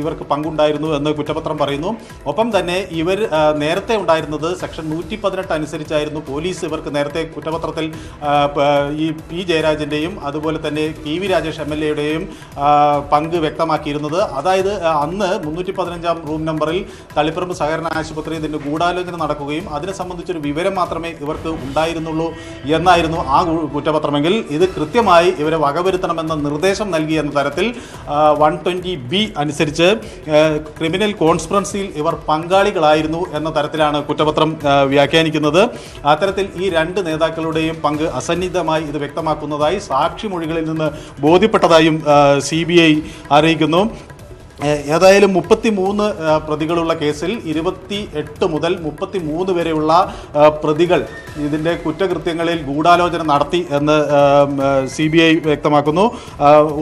ഇവർക്ക് പങ്കുണ്ടായിരുന്നു എന്ന് കുറ്റപത്രം പറയുന്നു. ഒപ്പം തന്നെ ഇവർ നേരത്തെ ഉണ്ടായിരുന്നത് സെക്ഷൻ 118 അനുസരിച്ചായിരുന്നു പോലീസ് ഇവർക്ക് നേരത്തെ കുറ്റപത്രത്തിൽ ഈ P ജയരാജൻ്റെയും അതുപോലെ തന്നെ PV രാജേഷ് MLAയുടെയും പങ്ക് വ്യക്തമാക്കിയിരുന്നത്. അതായത് അന്ന് 315-ാം റൂം നമ്പറിൽ തളിപ്പറമ്പ് സഹകരണ ആശുപത്രി ഇതിൻ്റെ ഗൂഢാലോചന നടക്കുകയും അതിനെ സംബന്ധിച്ചൊരു വിവരം മാത്രമേ ഇവർക്ക് ഉണ്ടായിരുന്നുള്ളൂ എന്നായിരുന്നു ആ കുറ്റപത്രമെങ്കിൽ, ഇത് കൃത്യമായി ഇവരെ വകവരുത്തണമെന്ന നിർദ്ദേശം നൽകി എന്ന തരത്തിൽ 120B അനുസരിച്ച് ക്രിമിനൽ കോൺസ്പിറൻസിയിൽ ഇവർ പങ്കാളികളായിരുന്നു എന്ന തരത്തിലാണ് കുറ്റപത്രം വ്യാഖ്യാനിക്കുന്നത്. അത്തരത്തിൽ ഈ രണ്ട് നേതാക്കളുടെയും പങ്ക് അസന്നിഗ്ധമായി ഇത് വ്യക്തമാക്കുന്നതായി സാക്ഷിമൊഴികളിൽ നിന്ന് ബോധ്യപ്പെട്ടതായും CBI അറിയിക്കുന്നു. ഏതായാലും 33 പ്രതികളുള്ള കേസിൽ 28 മുതൽ 33 വരെയുള്ള പ്രതികൾ ഇതിൻ്റെ കുറ്റകൃത്യങ്ങളിൽ ഗൂഢാലോചന നടത്തി എന്ന് CBI വ്യക്തമാക്കുന്നു.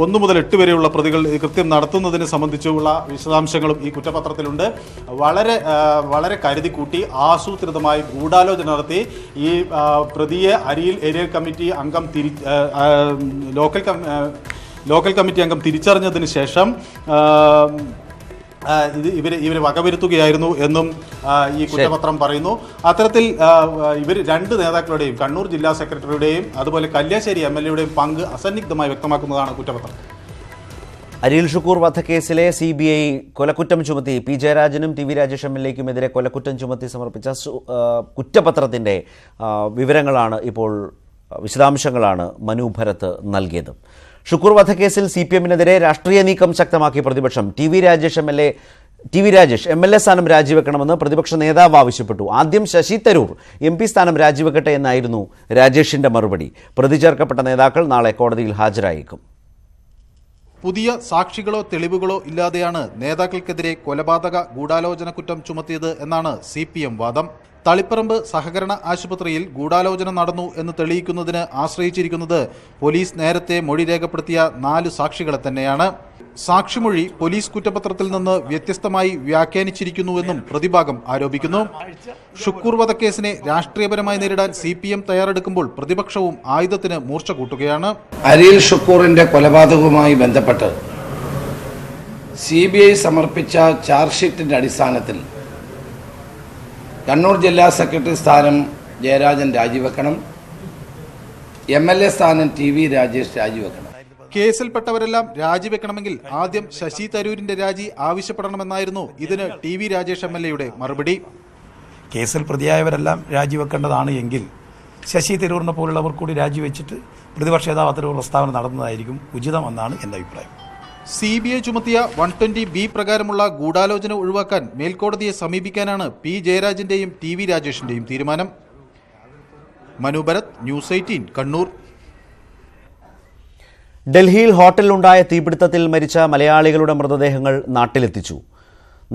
1 മുതൽ 8 വരെയുള്ള പ്രതികൾ കൃത്യം നടത്തുന്നതിനെ സംബന്ധിച്ചുള്ള വിശദാംശങ്ങളും ഈ കുറ്റപത്രത്തിലുണ്ട്. വളരെ കരുതിക്കൂട്ടി ആസൂത്രിതമായി ഗൂഢാലോചന നടത്തി ഈ പ്രതിയെ അരിയിൽ ഏരിയ കമ്മിറ്റി അംഗം ലോക്കൽ കമ്മിറ്റി അംഗം തിരിച്ചറിഞ്ഞതിന് ശേഷം ഇവരെ വകവരുത്തുകയായിരുന്നു എന്നും ഈ കുറ്റപത്രം പറയുന്നു. അത്തരത്തിൽ ഇവർ രണ്ട് നേതാക്കളുടെയും, കണ്ണൂർ ജില്ലാ സെക്രട്ടറിയുടെയും അതുപോലെ കല്യാശ്ശേരി MLAയുടെയും പങ്ക് അസന്നിഗ്ധമായി വ്യക്തമാക്കുന്നതാണ് കുറ്റപത്രം. അരിയിൽ ഷുക്കൂർ വധക്കേസിലെ CBI കൊലക്കുറ്റം ചുമത്തി P ജയരാജനും TV രാജേഷ് MLAയ്ക്കുമെതിരെ കൊലക്കുറ്റം ചുമത്തി സമർപ്പിച്ച കുറ്റപത്രത്തിൻ്റെ വിവരങ്ങളാണ് ഇപ്പോൾ, വിശദാംശങ്ങളാണ് മനു ഭരത് നൽകിയത്. ഷുക്കൂർ വധക്കേസിൽ CPMനെതിരെ രാഷ്ട്രീയ നീക്കം ശക്തമാക്കി പ്രതിപക്ഷം. TV രാജേഷ് MLA സ്ഥാനം രാജിവെക്കണമെന്ന് പ്രതിപക്ഷ നേതാവ് ആവശ്യപ്പെട്ടു. ആദ്യം ശശി തരൂർ MP സ്ഥാനം രാജിവെക്കട്ടെ എന്നായിരുന്നു രാജേഷിന്റെ മറുപടി. പ്രതി ചേർക്കപ്പെട്ട നേതാക്കൾ നാളെ കോടതിയിൽ ഹാജരായേക്കും. പുതിയ സാക്ഷികളോ തെളിവുകളോ ഇല്ലാതെയാണ് നേതാക്കൾക്കെതിരെ കൊലപാതക ഗൂഢാലോചന കുറ്റം ചുമത്തിയത് എന്നാണ് CPM വാദം. തളിപ്പറമ്പ് സഹകരണ ആശുപത്രിയിൽ ഗൂഢാലോചന നടന്നു എന്ന് തെളിയിക്കുന്നതിന് ആശ്രയിച്ചിരിക്കുന്നത് പോലീസ് നേരത്തെ മൊഴി രേഖപ്പെടുത്തിയ 4 സാക്ഷികളെ തന്നെയാണ്. സാക്ഷിമൊഴി പോലീസ് കുറ്റപത്രത്തിൽ നിന്ന് വ്യത്യസ്തമായി വ്യാഖ്യാനിച്ചിരിക്കുന്നുവെന്നും പ്രതിഭാഗം ആരോപിക്കുന്നു. ഷുക്കൂർ വധക്കേസിനെ രാഷ്ട്രീയപരമായി നേരിടാൻ CPM തയ്യാറെടുക്കുമ്പോൾ പ്രതിപക്ഷവും ആയുധത്തിന് മൂർച്ച കൂട്ടുകയാണ്. അരിയിൽ ഷുക്കൂറിന്റെ കൊലപാതകവുമായി ബന്ധപ്പെട്ട് CBI സമർപ്പിച്ച ചാർജ് ഷീറ്റിന്റെ അടിസ്ഥാനത്തിൽ കണ്ണൂർ ജില്ലാ സെക്രട്ടറി സ്ഥാനം ജയരാജൻ രാജിവെക്കണം. MLA സ്ഥാനം TV രാജേഷ് രാജിവെക്കണം. കേസിൽപ്പെട്ടവരെല്ലാം രാജിവെക്കണമെങ്കിൽ ആദ്യം ശശി തരൂരിന്റെ രാജി ആവശ്യപ്പെടണമെന്നായിരുന്നു ഇതിന് TV രാജേഷ് MLA മറുപടി. കേസിൽ പ്രതിയായവരെല്ലാം രാജിവെക്കേണ്ടതാണ് എങ്കിൽ ശശി തരൂരിനെ പോലുള്ളവർ കൂടി രാജിവെച്ചിട്ട് പ്രതിപക്ഷ നേതാവ് അത്തരം പ്രസ്താവന നടന്നതായിരിക്കും ഉചിതമെന്നാണ് എൻ്റെ അഭിപ്രായം. CBI ചുമത്തിയ 120B പ്രകാരമുള്ള ഗൂഢാലോചന ഒഴിവാക്കാൻ മേൽക്കോടതിയെ സമീപിക്കാനാണ് P ജയരാജന്റെയും TV രാജേഷിന്റെയും തീരുമാനം. മനു ഭരത്, ന്യൂസ് 18 കണ്ണൂർ. ഡൽഹിയിൽ ഹോട്ടലിലുണ്ടായ തീപിടുത്തത്തിൽ മരിച്ച മലയാളികളുടെ മൃതദേഹങ്ങൾ നാട്ടിലെത്തിച്ചു.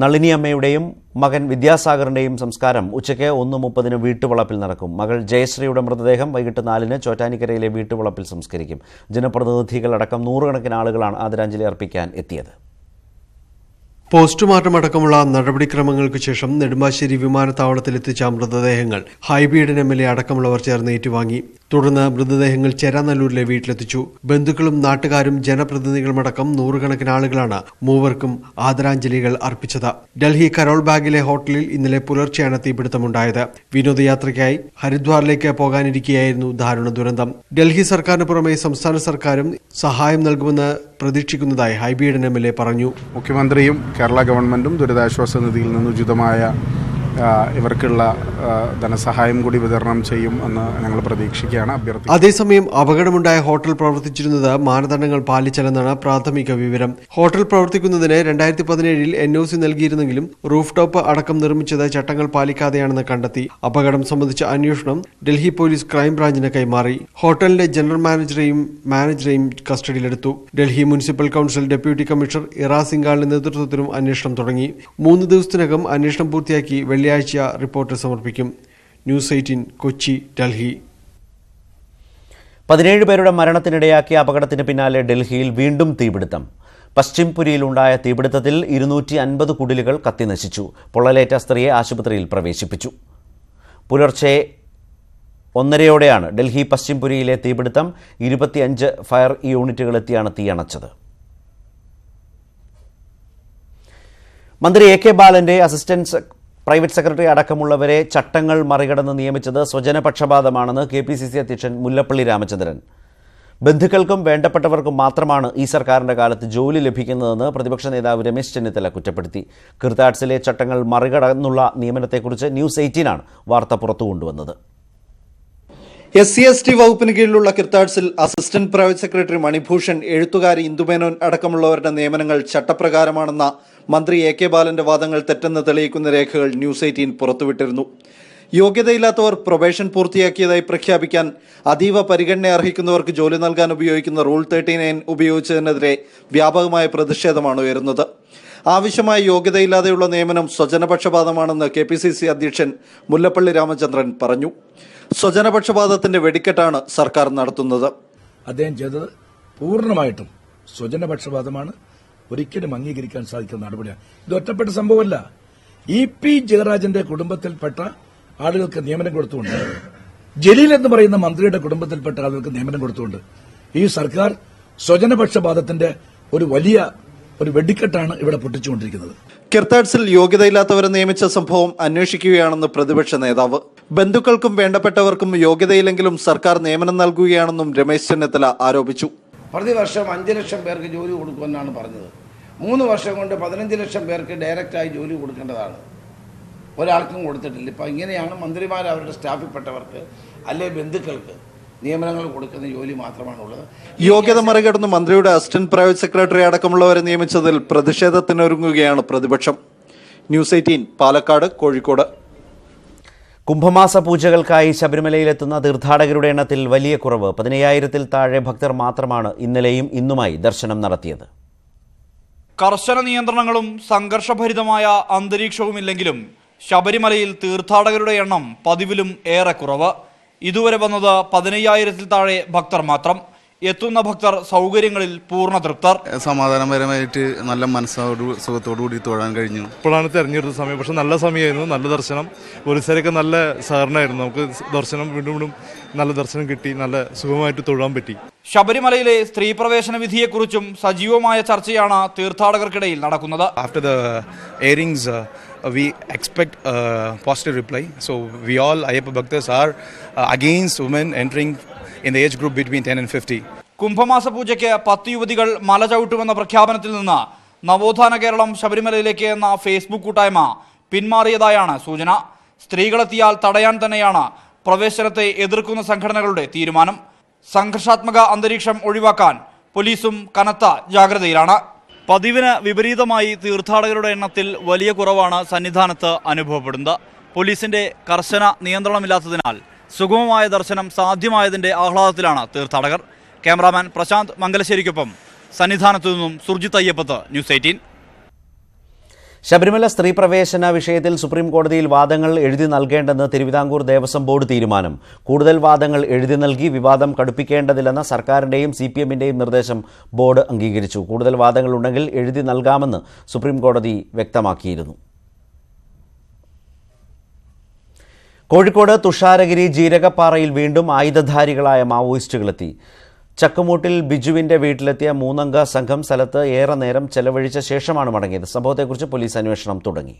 നളിനി അമ്മയുടെയും മകൻ വിദ്യാസാഗറിന്റെയും സംസ്കാരം ഉച്ചയ്ക്ക് 1:30 വീട്ടുവളപ്പിൽ നടക്കും. മകൾ ജയശ്രീയുടെ മൃതദേഹം വൈകിട്ട് 4 ചോറ്റാനിക്കരയിലെ വീട്ടുവളപ്പിൽ സംസ്കരിക്കും. ജനപ്രതിനിധികളടക്കം നൂറുകണക്കിന് ആളുകളാണ് ആദരാഞ്ജലി അർപ്പിക്കാൻ എത്തിയത്. പോസ്റ്റ്മോർട്ടം അടക്കമുള്ള നടപടിക്രമങ്ങൾക്ക് ശേഷം നെടുമ്പാശ്ശേരി വിമാനത്താവളത്തിലെത്തിച്ച മൃതദേഹങ്ങൾ ഹൈബീഡൻ MLA അടക്കമുള്ളവർ ചേർന്ന് ഏറ്റുവാങ്ങി. തുടർന്ന് മൃതദേഹങ്ങൾ ചേരാനല്ലൂരിലെ വീട്ടിലെത്തിച്ചു. ബന്ധുക്കളും നാട്ടുകാരും ജനപ്രതിനിധികളുമടക്കം നൂറുകണക്കിന് ആളുകളാണ് മൂവർക്കും ആദരാഞ്ജലികൾ അർപ്പിച്ചത്. ഡൽഹി കരോൾ ബാഗിലെ ഹോട്ടലിൽ ഇന്നലെ പുലർച്ചെയാണ് തീപിടുത്തമുണ്ടായത്. വിനോദയാത്രയ്ക്കായി ഹരിദ്വാറിലേക്ക് പോകാനിരിക്കെയായിരുന്നു ദാരുണ ദുരന്തം. ഡൽഹി സർക്കാരിന് പുറമെ സംസ്ഥാന സർക്കാരും സഹായം നൽകുമെന്ന് പ്രതീക്ഷിക്കുന്നതായി ഹൈബീഡൻ MLA പറഞ്ഞു. മുഖ്യമന്ത്രിയും കേരള ഗവൺമെന്റും ദുരിതാശ്വാസ നിധിയിൽ നിന്ന് ഉചിതമായ ഇവർക്കുള്ള ധനസഹായം കൂടി വിതരണം ചെയ്യും എന്ന് ഞങ്ങൾ പ്രതീക്ഷിക്കുകയാണ്, അഭ്യർത്ഥിക്കുന്നു. അതേസമയം അപകടമുണ്ടായ ഹോട്ടൽ പ്രവർത്തിച്ചിരുന്നത് മാനദണ്ഡങ്ങൾ പാലിച്ചല്ലെന്നാണ് പ്രാഥമിക വിവരം. ഹോട്ടൽ പ്രവർത്തിക്കുന്നതിന് 2017 NOC നൽകിയിരുന്നെങ്കിലും റൂഫ് ടോപ്പ് അടക്കം നിർമ്മിച്ചത് ചട്ടങ്ങൾ പാലിക്കാതെയാണെന്ന് കണ്ടെത്തി. അപകടം സംബന്ധിച്ച അന്വേഷണം ഡൽഹി പോലീസ് ക്രൈംബ്രാഞ്ചിന് കൈമാറി. ഹോട്ടലിന്റെ ജനറൽ മാനേജറെയും കസ്റ്റഡിയിലെടുത്തു. Delhi municipal council deputy commissioner Ira സിംഗാളിന്റെ നേതൃത്വത്തിലും അന്വേഷണം തുടങ്ങി. 3 ദിവസത്തിനകം അന്വേഷണം പൂർത്തിയാക്കി വെള്ളിയാഴ്ച റിപ്പോർട്ട് സമർപ്പിക്കും. ന്യൂസ് 18 കൊച്ചി, ഡൽഹി. 17 പേരുടെ മരണത്തിനിടയാക്കിയ അപകടത്തിന് പിന്നാലെ ഡൽഹിയിൽ വീണ്ടും തീപിടുത്തം. പശ്ചിംപുരിയിലുണ്ടായ തീപിടുത്തത്തിൽ 250 കുടിലുകൾ കത്തിനശിച്ചു. പൊള്ളലേറ്റ സ്ത്രീയെ ആശുപത്രിയിൽ പ്രവേശിപ്പിച്ചു. പുലർച്ചെ 1:30 ഡൽഹി പശ്ചിംപുരിയിലെ തീപിടുത്തം. 25 ഫയർ യൂണിറ്റുകളെത്തിയാണ് തീയണച്ചത്. മന്ത്രി AK ബാലന്റെ അസിസ്റ്റന്റ് പ്രൈവറ്റ് സെക്രട്ടറി അടക്കമുള്ളവരെ ചട്ടങ്ങൾ മറികടന്ന് നിയമിച്ചത് സ്വജനപക്ഷപാതമാണെന്ന് KPCC അധ്യക്ഷൻ മുല്ലപ്പള്ളി രാമചന്ദ്രൻ. ബന്ധുക്കൾക്കും വേണ്ടപ്പെട്ടവർക്കും മാത്രമാണ് ഈ സർക്കാരിന്റെ കാലത്ത് ജോലി ലഭിക്കുന്നതെന്ന് പ്രതിപക്ഷ നേതാവ് രമേശ് ചെന്നിത്തല കുറ്റപ്പെടുത്തി. കിർത്താഡ്സിലെ ചട്ടങ്ങൾ മറികടന്നുള്ള നിയമനത്തെക്കുറിച്ച് ന്യൂസ് 18 വാർത്ത പുറത്തുകൊണ്ടുവന്നത്. SC/ST വകുപ്പിന് കീഴിലുള്ള കിർത്താഡ്സിൽ അസിസ്റ്റന്റ് പ്രൈവറ്റ് സെക്രട്ടറി മണിഭൂഷൺ, എഴുത്തുകാരി ഇന്ദുമേനോൻ അടക്കമുള്ളവരുടെ നിയമനങ്ങൾ ചട്ടപ്രകാരമാണെന്ന മന്ത്രി AK ബാലന്റെ വാദങ്ങൾ തെറ്റെന്ന് തെളിയിക്കുന്ന രേഖകൾ ന്യൂസ് 18 പുറത്തുവിട്ടിരുന്നു. യോഗ്യതയില്ലാത്തവർ പ്രൊബേഷൻ പൂർത്തിയാക്കിയതായി പ്രഖ്യാപിക്കാൻ അതീവ പരിഗണന അർഹിക്കുന്നവർക്ക് ജോലി നൽകാൻ ഉപയോഗിക്കുന്ന റൂൾ 39 ഉപയോഗിച്ചതിനെതിരെ വ്യാപകമായ പ്രതിഷേധമാണ് ഉയരുന്നത്. ആവശ്യമായ യോഗ്യതയില്ലാതെയുള്ള നിയമനം സ്വജനപക്ഷപാതമാണെന്ന് KPCC അധ്യക്ഷൻ മുല്ലപ്പള്ളി രാമചന്ദ്രൻ പറഞ്ഞു. സ്വജനപക്ഷപാതത്തിന്റെ വെടിക്കെട്ടാണ് സർക്കാർ നടത്തുന്നത്. അദ്ദേഹം ചെയ്തത് പൂർണ്ണമായിട്ടും സ്വജനപക്ഷപാതമാണ്. ഒരിക്കലും അംഗീകരിക്കാൻ സാധിക്കുന്ന നടപടിയാണ്. ഇത് ഒറ്റപ്പെട്ട സംഭവമല്ല. EP ജയരാജന്റെ കുടുംബത്തിൽപ്പെട്ട ആളുകൾക്ക് നിയമനം കൊടുത്തുകൊണ്ട്, ജലീൽ എന്ന് പറയുന്ന മന്ത്രിയുടെ കുടുംബത്തിൽപ്പെട്ട ആളുകൾക്ക് നിയമനം കൊടുത്തുകൊണ്ട് ഈ സർക്കാർ സ്വജനപക്ഷപാതത്തിന്റെ ഒരു വലിയ വെടിക്കെട്ടാണ് ഇവിടെ പൊട്ടിച്ചുകൊണ്ടിരിക്കുന്നത്. കിർത്താഡ്സിൽ യോഗ്യതയില്ലാത്തവരെ നിയമിച്ച സംഭവം അന്വേഷിക്കുകയാണെന്ന് പ്രതിപക്ഷ നേതാവ്. ബന്ധുക്കൾക്കും വേണ്ടപ്പെട്ടവർക്കും യോഗ്യതയില്ലെങ്കിലും സർക്കാർ നിയമനം നൽകുകയാണെന്നും രമേശ് ചെന്നിത്തല ആരോപിച്ചു. പ്രതിവർഷം 5 ലക്ഷം പേർക്ക് ജോലി കൊടുക്കുമെന്നാണ് പറഞ്ഞത്. 3 വർഷം കൊണ്ട് 15 ലക്ഷം പേർക്ക് ഡയറക്റ്റായി ജോലി കൊടുക്കേണ്ടതാണ്. ഒരാൾക്കും കൊടുത്തിട്ടില്ല. ഇപ്പം ഇങ്ങനെയാണ് മന്ത്രിമാർ അവരുടെ സ്റ്റാഫിൽപ്പെട്ടവർക്ക് അല്ലെ ബന്ധുക്കൾക്ക് നിയമനങ്ങൾ കൊടുക്കുന്ന ജോലി മാത്രമാണുള്ളത്. യോഗ്യത മറികടന്ന് മന്ത്രിയുടെ അസിസ്റ്റന്റ് പ്രൈവറ്റ് സെക്രട്ടറി അടക്കമുള്ളവരെ നിയമിച്ചതിൽ പ്രതിഷേധത്തിനൊരുങ്ങുകയാണ് പ്രതിപക്ഷം. ന്യൂസ് 18 പാലക്കാട്, കോഴിക്കോട്. കുംഭമാസ പൂജകൾക്കായി ശബരിമലയിലെത്തുന്ന തീർത്ഥാടകരുടെ എണ്ണത്തിൽ വലിയ കുറവ്. 15,000-ൽ താഴെ ഭക്തർ മാത്രമാണ് ഇന്നലെയും ഇന്നുമായി ദർശനം നടത്തിയത്. കർശന നിയന്ത്രണങ്ങളും സംഘർഷഭരിതമായ അന്തരീക്ഷവുമില്ലെങ്കിലും ശബരിമലയിൽ തീർത്ഥാടകരുടെ എണ്ണം പതിവിലും ഏറെ കുറവ്. ഇതുവരെ വന്നത് 15,000-ൽ താഴെ ഭക്തർ മാത്രം. എത്തുന്ന ഭക്തർ സൗകര്യങ്ങളിൽ പൂർണ്ണ തൃപ്തർ. സമാധാനപരമായിട്ട് നല്ല മനസ്സോട് സുഖത്തോടു കൂടി തൊഴാൻ കഴിഞ്ഞു. ഇപ്പോഴാണ് തെരഞ്ഞെടുത്ത സമയം, പക്ഷെ നല്ല സമയമായിരുന്നു, നല്ല ദർശനം. പോലീസുകാരൊക്കെ നല്ല സഹകരണമായിരുന്നു. നമുക്ക് ദർശനം വീണ്ടും നല്ല ദർശനം കിട്ടി, നല്ല സുഖമായിട്ട് തൊഴാൻ പറ്റി. ശബരിമലയിലെ സ്ത്രീ പ്രവേശന വിധിയെക്കുറിച്ചും സജീവമായ ചർച്ചയാണ് തീർത്ഥാടകർക്കിടയിൽ നടക്കുന്നത്. After the airings, we expect a positive reply. So we all Ayyappa Bhaktas are against women entering in the age group between 10 and 50. കുംഭമാസ പൂജയ്ക്ക് 10 യുവതികൾ മല ചവിട്ടുമെന്ന പ്രഖ്യാപനത്തിൽ നിന്ന് നവോത്ഥാന കേരളം ശബരിമലയിലേക്ക് എന്ന ഫേസ്ബുക്ക് കൂട്ടായ്മ പിന്മാറിയതായാണ് സൂചന. സ്ത്രീകളെത്തിയാൽ തടയാൻ തന്നെയാണ് പ്രവേശനത്തെ എതിർക്കുന്ന സംഘടനകളുടെ തീരുമാനം. സംഘർഷാത്മക അന്തരീക്ഷം ഒഴിവാക്കാൻ പോലീസും കനത്ത ജാഗ്രതയിലാണ്. പതിവിന് വിപരീതമായി തീർത്ഥാടകരുടെ എണ്ണത്തിൽ വലിയ കുറവാണ് സന്നിധാനത്ത് അനുഭവപ്പെടുന്നത്. പോലീസിന്റെ കർശന നിയന്ത്രണമില്ലാത്തതിനാൽ സുഗമമായ ദർശനം സാധ്യമായതിന്റെ ആഹ്ലാദത്തിലാണ് തീർത്ഥാടകർ. ക്യാമറാമാൻ പ്രശാന്ത് മംഗലശ്ശേരിക്കൊപ്പം സന്നിധാനത്തു നിന്നും സുർജിത്ത് അയ്യപ്പത്ത്, ന്യൂസ് 18. ശബരിമല സ്ത്രീ പ്രവേശന വിഷയത്തിൽ സുപ്രീം കോടതിയിൽ വാദങ്ങൾ എഴുതി നൽകേണ്ടെന്ന് തിരുവിതാംകൂർ ദേവസ്വം ബോർഡ് തീരുമാനം. കൂടുതൽ വാദങ്ങൾ എഴുതി നൽകി വിവാദം കടുപ്പിക്കേണ്ടതില്ലെന്ന സർക്കാരിന്റെയും CPMന്റെയും നിർദ്ദേശം ബോർഡ് അംഗീകരിച്ചു. കൂടുതൽ വാദങ്ങൾ ഉണ്ടെങ്കിൽ എഴുതി നൽകാമെന്ന് സുപ്രീം കോടതി വ്യക്തമാക്കിയിരുന്നു. കോഴിക്കോട് തുഷാരഗിരി ജീരകപ്പാറയിൽ വീണ്ടും ആയുധധാരികളായ മാവോയിസ്റ്റുകളെത്തി. ചക്കുമൂട്ടിൽ ബിജുവിന്റെ വീട്ടിലെത്തിയ 3 അംഗ സംഘം സ്ഥലത്ത് ഏറെ നേരം ചെലവഴിച്ച ശേഷമാണ് മടങ്ങിയത്. സംഭവത്തെക്കുറിച്ച് പോലീസ് അന്വേഷണം തുടങ്ങി.